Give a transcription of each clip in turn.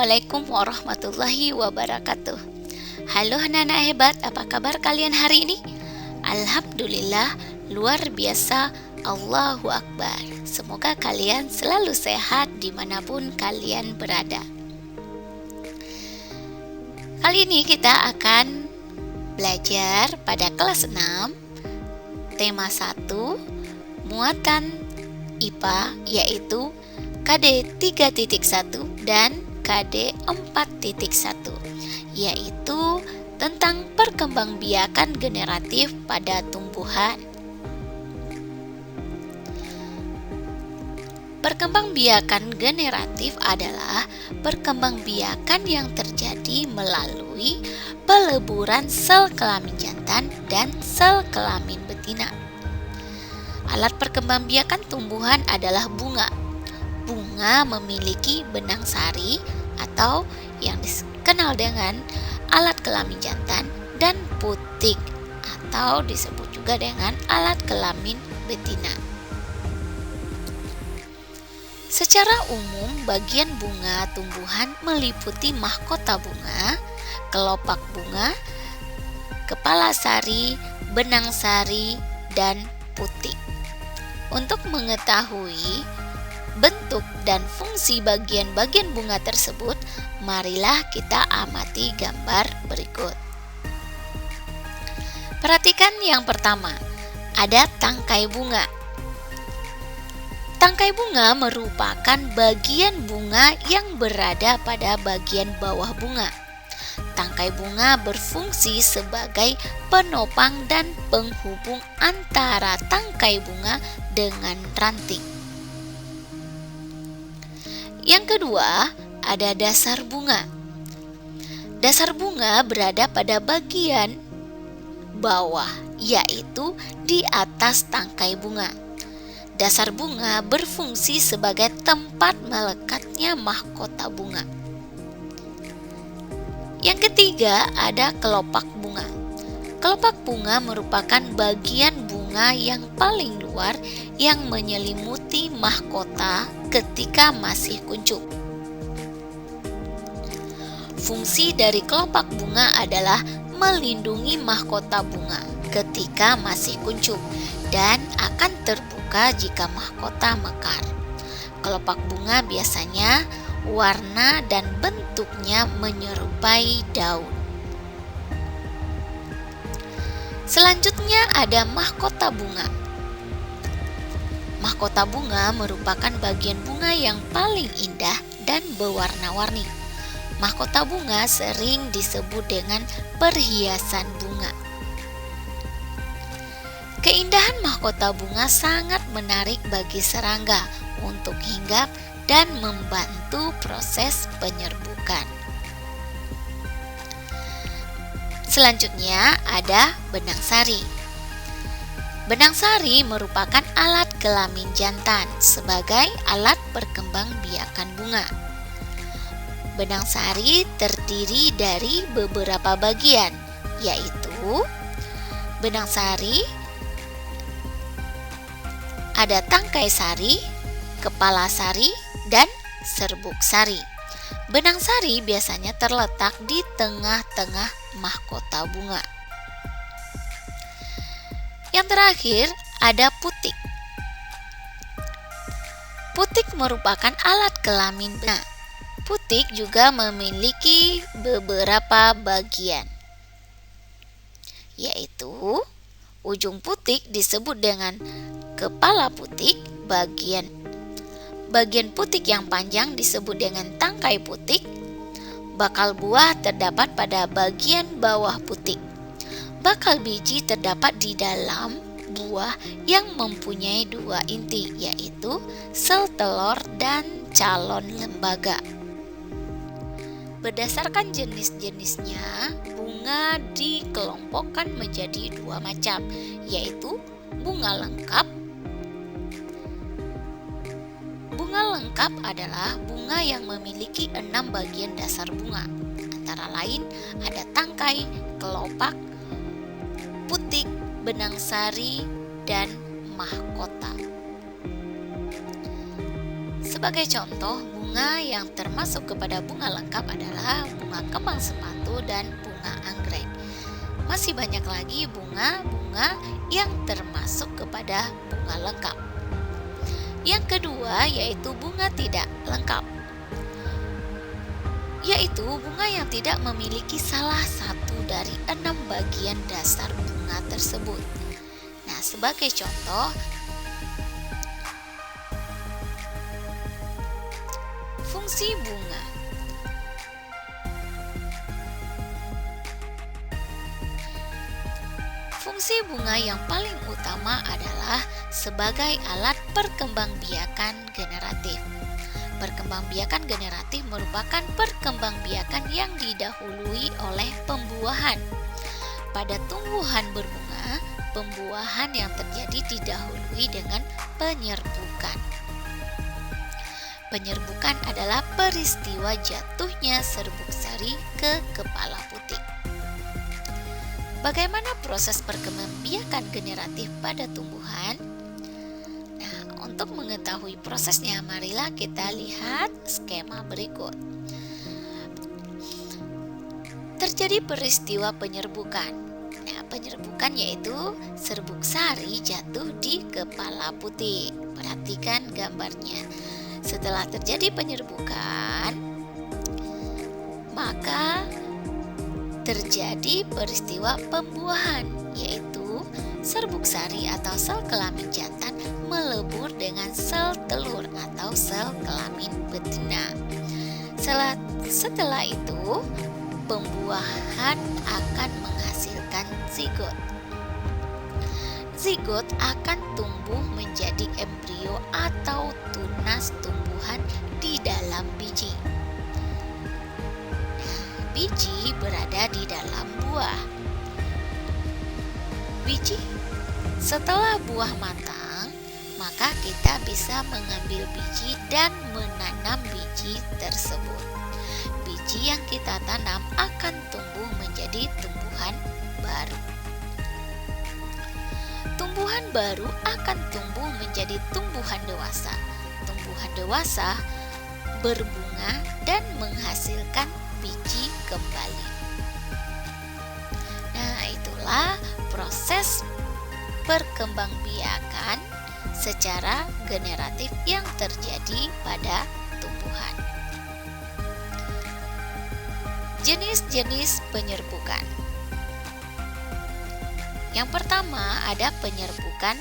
Assalamualaikum warahmatullahi wabarakatuh. Halo anak-anak hebat, apa kabar kalian hari ini? Alhamdulillah, luar biasa, Allahu Akbar. Semoga kalian selalu sehat dimanapun kalian berada. Kali ini kita akan belajar pada kelas 6, tema 1, muatan IPA, yaitu KD 3.1 dan KD 4.1, yaitu tentang perkembangbiakan generatif pada tumbuhan. Perkembangbiakan generatif adalah perkembangbiakan yang terjadi melalui peleburan sel kelamin jantan dan sel kelamin betina. Alat perkembangbiakan tumbuhan adalah bunga. Bunga memiliki benang sari atau yang dikenal dengan alat kelamin jantan dan putik atau disebut juga dengan alat kelamin betina. Secara umum, bagian bunga tumbuhan meliputi mahkota bunga, kelopak bunga, kepala sari, benang sari, dan putik. Untuk mengetahui bentuk dan fungsi bagian-bagian bunga tersebut, marilah kita amati gambar berikut. Perhatikan yang pertama, ada tangkai bunga. Tangkai bunga merupakan bagian bunga yang berada pada bagian bawah bunga. Tangkai bunga berfungsi sebagai penopang dan penghubung antara tangkai bunga dengan ranting. Yang kedua, ada dasar bunga. Dasar bunga berada pada bagian bawah, yaitu di atas tangkai bunga. Dasar bunga berfungsi sebagai tempat melekatnya mahkota bunga. Yang ketiga, ada kelopak bunga. Kelopak bunga merupakan bagian bunga yang paling luar yang menyelimuti mahkota ketika masih kuncup. Fungsi dari kelopak bunga adalah melindungi mahkota bunga ketika masih kuncup dan akan terbuka jika mahkota mekar. Kelopak bunga biasanya warna dan bentuknya menyerupai daun. Selanjutnya ada mahkota bunga. Mahkota bunga merupakan bagian bunga yang paling indah dan berwarna-warni. Mahkota bunga sering disebut dengan perhiasan bunga. Keindahan mahkota bunga sangat menarik bagi serangga untuk hinggap dan membantu proses penyerbukan. Selanjutnya ada benang sari. Benang sari merupakan alat kelamin jantan sebagai alat perkembangbiakan bunga. Benang sari terdiri dari beberapa bagian, yaitu benang sari, ada tangkai sari, kepala sari, dan serbuk sari. Benang sari biasanya terletak di tengah-tengah mahkota bunga. Yang terakhir ada putik. Putik merupakan alat kelamin bunga. Putik juga memiliki beberapa bagian, yaitu ujung putik disebut dengan kepala putik, bagian putik yang panjang disebut dengan tangkai putik. Bakal buah terdapat pada bagian bawah putik. Bakal biji terdapat di dalam buah yang mempunyai dua inti, yaitu sel telur dan calon lembaga. Berdasarkan jenis-jenisnya, bunga dikelompokkan menjadi dua macam, yaitu bunga lengkap. Bunga lengkap adalah bunga yang memiliki 6 bagian dasar bunga, antara lain ada tangkai, kelopak, putik, benang sari, dan mahkota. Sebagai contoh, bunga yang termasuk kepada bunga lengkap adalah bunga kembang sepatu dan bunga anggrek. Masih banyak lagi bunga-bunga yang termasuk kepada bunga lengkap. Yang kedua yaitu bunga tidak lengkap, yaitu bunga yang tidak memiliki salah satu dari 6 bagian dasar bunga tersebut. Nah, sebagai contoh, fungsi bunga. Fungsi bunga yang paling utama adalah sebagai alat perkembangbiakan generatif. Perkembangbiakan generatif merupakan perkembangbiakan yang didahului oleh pembuahan. Pada tumbuhan berbunga, pembuahan yang terjadi didahului dengan penyerbukan. Penyerbukan adalah peristiwa jatuhnya serbuk sari ke kepala putik. Bagaimana proses perkembangbiakan generatif pada tumbuhan? Nah, untuk mengetahui prosesnya, marilah kita lihat skema berikut. Terjadi peristiwa penyerbukan. Nah, penyerbukan yaitu serbuk sari jatuh di kepala putik. Perhatikan gambarnya. Setelah terjadi penyerbukan, maka terjadi peristiwa pembuahan, yaitu serbuk sari atau sel kelamin jantan melebur dengan sel telur atau sel kelamin betina. Setelah itu, pembuahan akan menghasilkan zigot. Zigot akan tumbuh menjadi embrio atau tunas tumbuhan di dalam biji. Biji berada di dalam buah. Biji. Setelah buah matang, maka kita bisa mengambil biji dan menanam biji tersebut. Biji yang kita tanam akan tumbuh menjadi tumbuhan baru. Tumbuhan baru akan tumbuh menjadi tumbuhan dewasa. Tumbuhan dewasa berbunga dan menghasilkan biji kembali. Nah, itulah proses perkembangbiakan secara generatif yang terjadi pada tumbuhan. Jenis-jenis penyerbukan. Yang pertama ada penyerbukan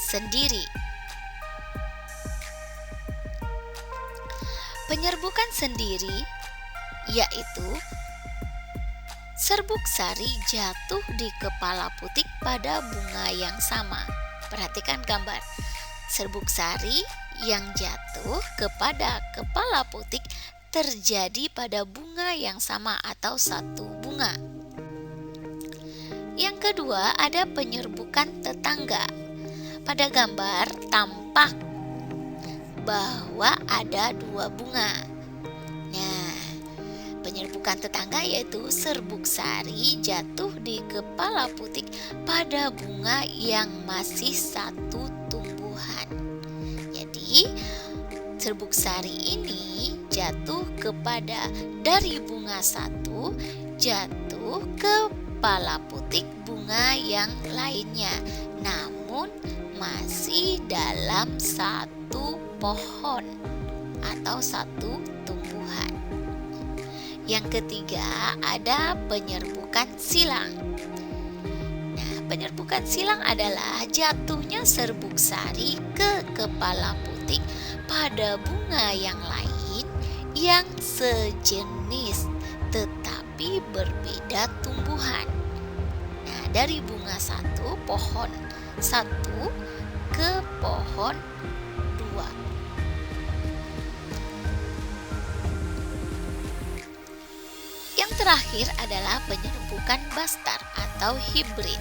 sendiri. Penyerbukan sendiri yaitu serbuk sari jatuh di kepala putik pada bunga yang sama. Perhatikan gambar. Serbuk sari yang jatuh kepada kepala putik terjadi pada bunga yang sama atau satu bunga. Yang kedua ada penyerbukan tetangga. Pada gambar tampak bahwa ada 2 bunga. Nah, penyerbukan tetangga yaitu serbuk sari jatuh di kepala putik pada bunga yang masih satu tumbuhan. Jadi, serbuk sari ini jatuh kepada dari bunga satu, jatuh ke kepala putik bunga yang lainnya, namun masih dalam satu pohon atau satu tumbuhan. Yang ketiga ada penyerbukan silang. Nah, penyerbukan silang adalah jatuhnya serbuk sari ke kepala putik pada bunga yang lain yang sejenis tetapi berbeda tumbuhan. Nah, dari bunga satu, pohon satu ke pohon 2. Yang terakhir adalah penyerbukan bastar atau hibrid.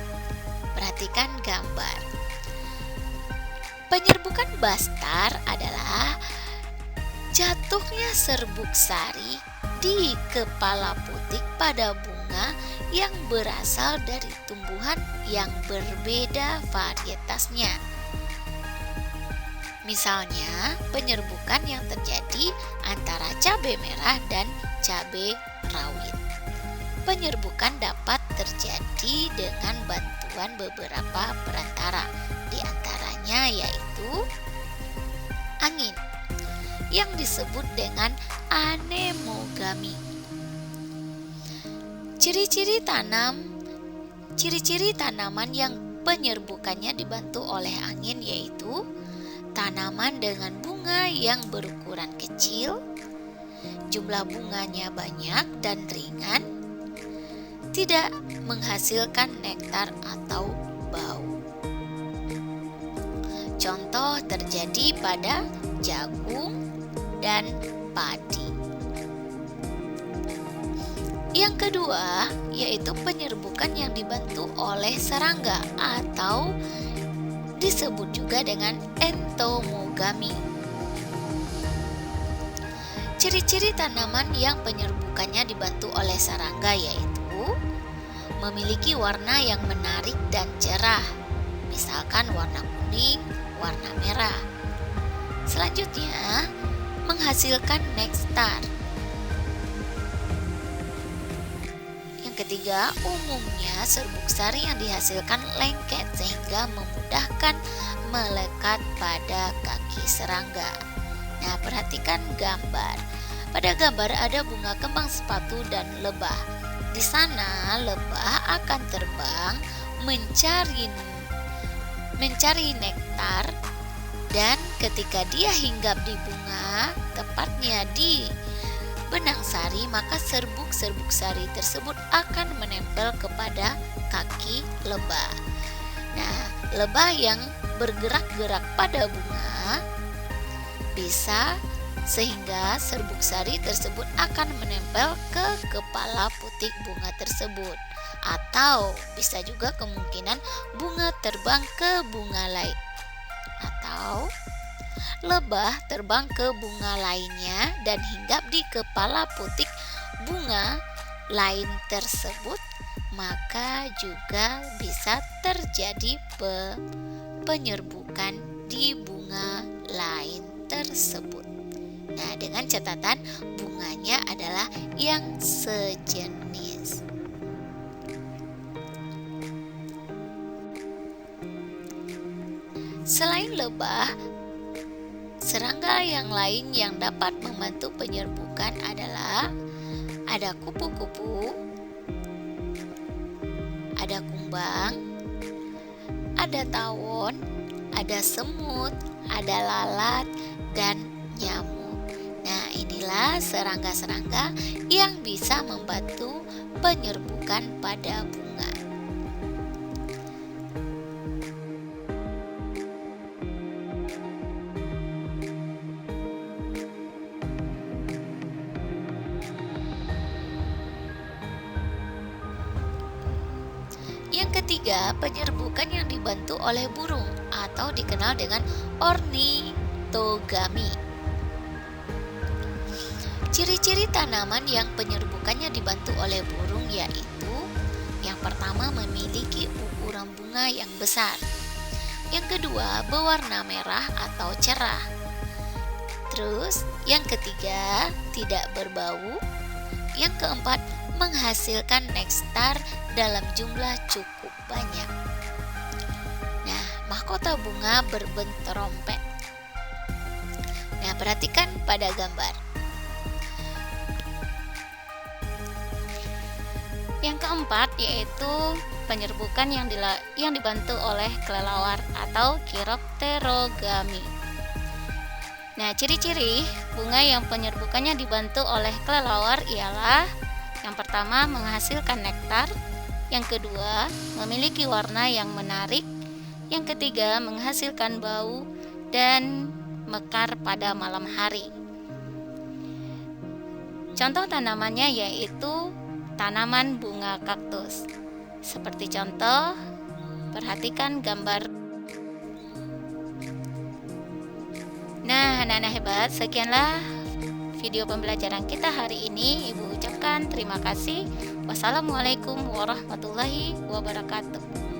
Perhatikan gambar. Penyerbukan bastar adalah jatuhnya serbuk sari di kepala putik pada bunga yang berasal dari tumbuhan yang berbeda varietasnya. Misalnya, penyerbukan yang terjadi antara cabai merah dan cabai rawit. Penyerbukan dapat terjadi dengan bantuan beberapa perantara, di antaranya yaitu angin yang disebut dengan anemogami. Ciri-ciri tanaman yang penyerbukannya dibantu oleh angin yaitu tanaman dengan bunga yang berukuran kecil, jumlah bunganya banyak dan ringan, tidak menghasilkan nektar atau bau. Contoh terjadi pada jagung dan padi. Yang kedua, yaitu penyerbukan yang dibantu oleh serangga atau disebut juga dengan entomogami. Ciri-ciri tanaman yang penyerbukannya dibantu oleh serangga yaitu memiliki warna yang menarik dan cerah, misalkan warna kuning, warna merah. Selanjutnya, menghasilkan nektar. Ketiga, umumnya serbuk sari yang dihasilkan lengket sehingga memudahkan melekat pada kaki serangga. Nah, perhatikan gambar. Pada gambar ada bunga kembang sepatu dan lebah. Di sana lebah akan terbang mencari nektar, dan ketika dia hinggap di bunga, tepatnya di benang sari, maka serbuk-serbuk sari tersebut akan menempel kepada kaki lebah. Nah, lebah yang bergerak-gerak pada bunga bisa sehingga serbuk sari tersebut akan menempel ke kepala putik bunga tersebut, atau bisa juga kemungkinan bunga terbang ke bunga lain, atau lebah terbang ke bunga lainnya dan hinggap di kepala putik bunga lain tersebut, maka juga bisa terjadi penyerbukan di bunga lain tersebut. Nah, dengan catatan bunganya adalah yang sejenis. Selain lebah, serangga yang lain yang dapat membantu penyerbukan adalah ada kupu-kupu, ada kumbang, ada tawon, ada semut, ada lalat, dan nyamuk. Nah, inilah serangga-serangga yang bisa membantu penyerbukan pada bunga. Yang ketiga, penyerbukan yang dibantu oleh burung atau dikenal dengan ornitogami. Ciri-ciri tanaman yang penyerbukannya dibantu oleh burung yaitu yang pertama, memiliki ukuran bunga yang besar. Yang kedua, berwarna merah atau cerah. Terus, yang ketiga, tidak berbau. Yang keempat, menghasilkan nektar dalam jumlah cukup banyak. Nah, mahkota bunga berbentuk trompet. Nah, perhatikan pada gambar. Yang keempat yaitu penyerbukan yang dibantu oleh kelelawar atau chiropterogami. Nah, ciri-ciri bunga yang penyerbukannya dibantu oleh kelelawar ialah yang pertama, menghasilkan nektar. Yang kedua, memiliki warna yang menarik. Yang ketiga, menghasilkan bau dan mekar pada malam hari. Contoh tanamannya yaitu tanaman bunga kaktus. Seperti contoh, perhatikan gambar. Nah, anak-anak hebat, sekianlah video pembelajaran kita hari ini. Ibu ucapkan terima kasih. Wassalamualaikum warahmatullahi wabarakatuh.